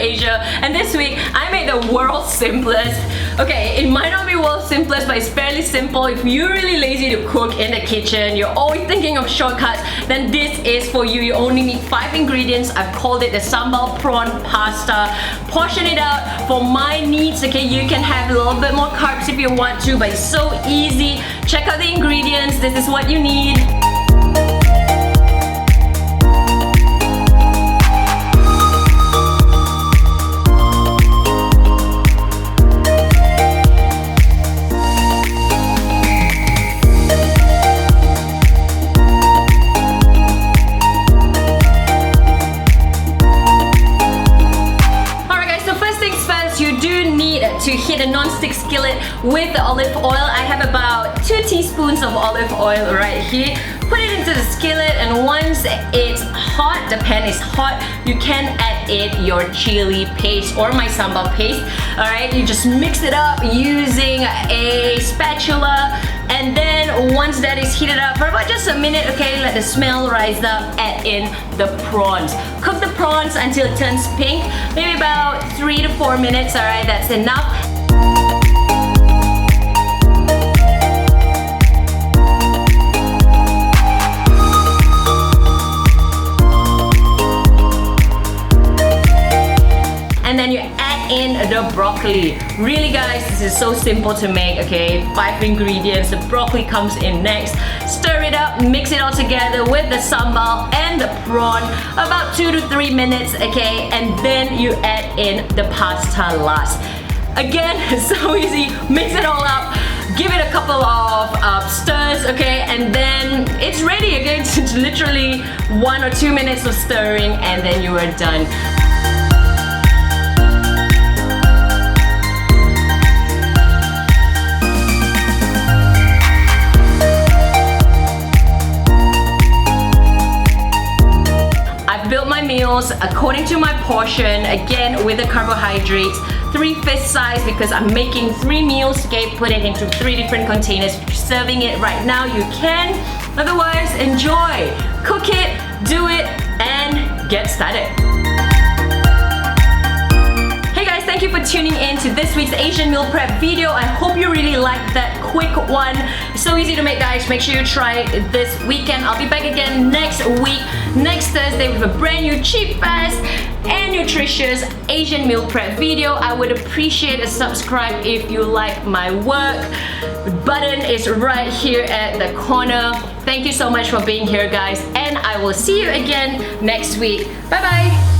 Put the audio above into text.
Asia, and this week I made the world's simplest. Okay, it might not be world's simplest, but it's fairly simple. If you're really lazy to cook in the kitchen, you're always thinking of shortcuts, then this is for you. You only need 5 ingredients. I've called it the Sambal Prawn pasta. Portion it out for my needs, okay? You can have a little bit more carbs if you want to, but it's so easy. Check out the ingredients. This is what you need. To heat a non-stick skillet with the olive oil. I have about 2 teaspoons of olive oil right here. Put it into the skillet, and once it's hot, the pan is hot, you can add in your chili paste or my sambal paste. Alright, you just mix it up using a spatula, and then once that is heated up for about just a minute, okay, let the smell rise up, add in the prawns. Cook the prawns until it turns pink, maybe about 3 to 4 minutes, alright, that's enough. And then you add in the broccoli. Really guys, this is so simple to make, okay? 5 ingredients, the broccoli comes in next. Stir it up, mix it all together with the sambal and the prawn, about 2 to 3 minutes, okay? And then you add in the pasta last. Again, it's so easy, mix it all up, give it a couple of stirs, okay? And then it's ready again. It's literally 1 or 2 minutes of stirring, and then you are done. Built my meals according to my portion, again with the carbohydrates, 3/5 size because I'm making 3 meals, okay? Put it into 3 different containers. If you're serving it right now, you can. Otherwise, enjoy. Cook it, do it, and get started. Thank you for tuning in to this week's Asian meal prep video. I hope you really liked that quick one. It's so easy to make, guys. Make sure you try it this weekend. I'll be back again next week, next Thursday, with a brand new cheap, fast, and nutritious Asian meal prep video. I would appreciate a subscribe if you like my work. The button is right here at the corner. Thank you so much for being here, guys, and I will see you again next week. Bye bye.